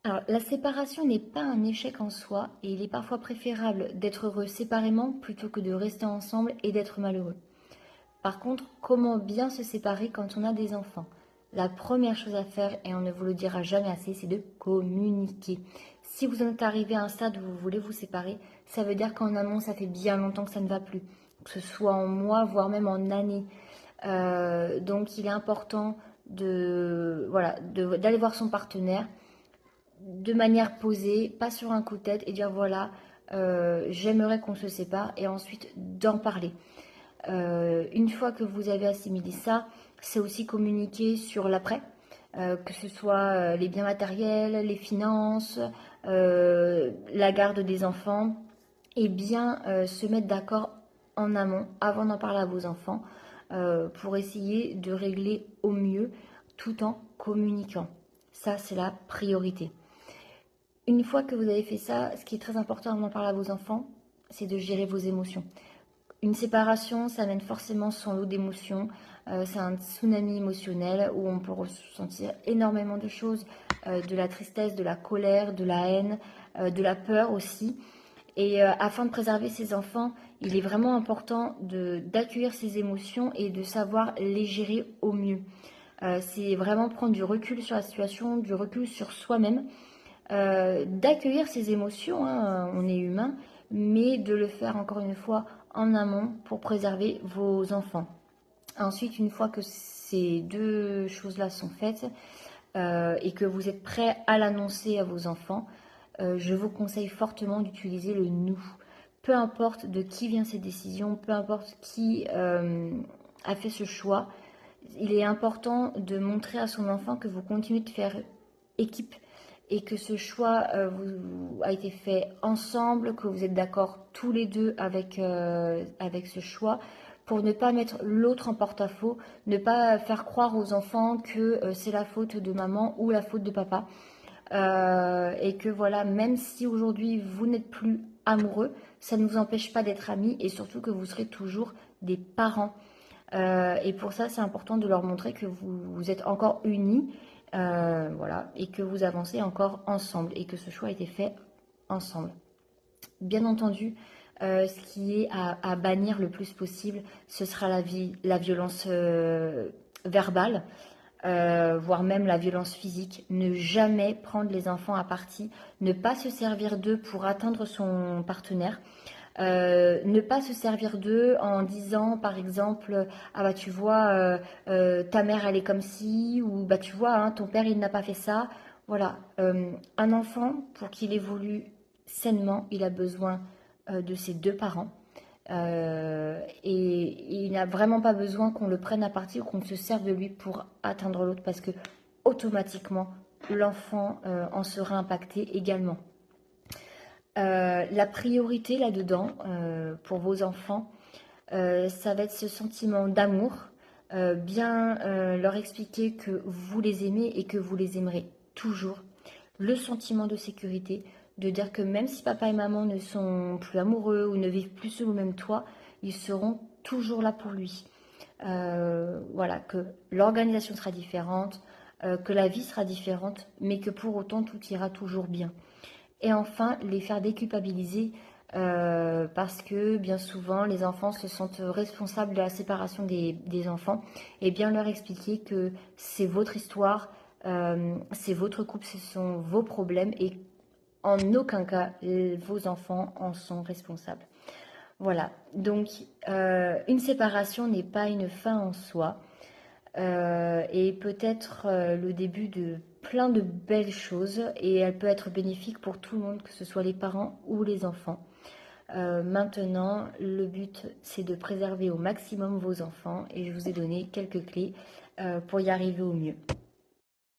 Alors, la séparation n'est pas un échec en soi et il est parfois préférable d'être heureux séparément plutôt que de rester ensemble et d'être malheureux. Par contre, comment bien se séparer quand on a des enfants? La première chose à faire, et on ne vous le dira jamais assez, c'est de communiquer. Si vous en êtes arrivé à un stade où vous voulez vous séparer, ça veut dire qu'en amont, ça fait bien longtemps que ça ne va plus, que ce soit en mois, voire même en années. Donc, il est important d'aller voir son partenaire de manière posée, pas sur un coup de tête et dire voilà, j'aimerais qu'on se sépare et ensuite d'en parler. Une fois que vous avez assimilé ça, c'est aussi communiquer sur l'après, que ce soit les biens matériels, les finances, la garde des enfants, et bien se mettre d'accord en amont, avant d'en parler à vos enfants, pour essayer de régler au mieux tout en communiquant. Ça, c'est la priorité. Une fois que vous avez fait ça, ce qui est très important avant d'en parler à vos enfants, c'est de gérer vos émotions. Une séparation, ça amène forcément son lot d'émotions. C'est un tsunami émotionnel où on peut ressentir énormément de choses, de la tristesse, de la colère, de la haine, de la peur aussi. Et afin de préserver ses enfants, il est vraiment important d'accueillir ces émotions et de savoir les gérer au mieux. C'est vraiment prendre du recul sur la situation, du recul sur soi-même, d'accueillir ses émotions, hein, on est humain, mais de le faire encore une fois en amont pour préserver vos enfants. Ensuite, une fois que ces deux choses-là sont faites et que vous êtes prêt à l'annoncer à vos enfants, je vous conseille fortement d'utiliser le nous. Peu importe de qui vient cette décision, peu importe qui a fait ce choix, il est important de montrer à son enfant que vous continuez de faire équipe et que ce choix a été fait ensemble, que vous êtes d'accord tous les deux avec ce choix, pour ne pas mettre l'autre en porte-à-faux, ne pas faire croire aux enfants que c'est la faute de maman ou la faute de papa. Et que voilà, même si aujourd'hui vous n'êtes plus amoureux, ça ne vous empêche pas d'être amis et surtout que vous serez toujours des parents. Et pour ça, c'est important de leur montrer que vous êtes encore unis, voilà, et que vous avancez encore ensemble et que ce choix a été fait ensemble. Bien entendu, ce qui est à bannir le plus possible, ce sera la violence verbale, voire même la violence physique. Ne jamais prendre les enfants à partie, ne pas se servir d'eux pour atteindre son partenaire. Ne pas se servir d'eux en disant par exemple ah bah tu vois ta mère elle est comme ci ou bah tu vois hein, ton père il n'a pas fait ça. Voilà. Un enfant pour qu'il évolue sainement il a besoin de ses deux parents. Et il n'a vraiment pas besoin qu'on le prenne à partie ou qu'on se serve de lui pour atteindre l'autre parce que automatiquement l'enfant en sera impacté également. La priorité là-dedans, pour vos enfants, ça va être ce sentiment d'amour, bien leur expliquer que vous les aimez et que vous les aimerez toujours. Le sentiment de sécurité, de dire que même si papa et maman ne sont plus amoureux ou ne vivent plus sous le même toit, ils seront toujours là pour lui. Voilà, que l'organisation sera différente, que la vie sera différente, mais que pour autant tout ira toujours bien. Et enfin, les faire déculpabiliser parce que bien souvent, les enfants se sentent responsables de la séparation des enfants. Et bien leur expliquer que c'est votre histoire, c'est votre couple, ce sont vos problèmes et en aucun cas, vos enfants en sont responsables. Voilà, donc une séparation n'est pas une fin en soi et peut-être le début de plein de belles choses et elle peut être bénéfique pour tout le monde, que ce soit les parents ou les enfants. Maintenant, le but, c'est de préserver au maximum vos enfants et je vous ai donné quelques clés pour y arriver au mieux.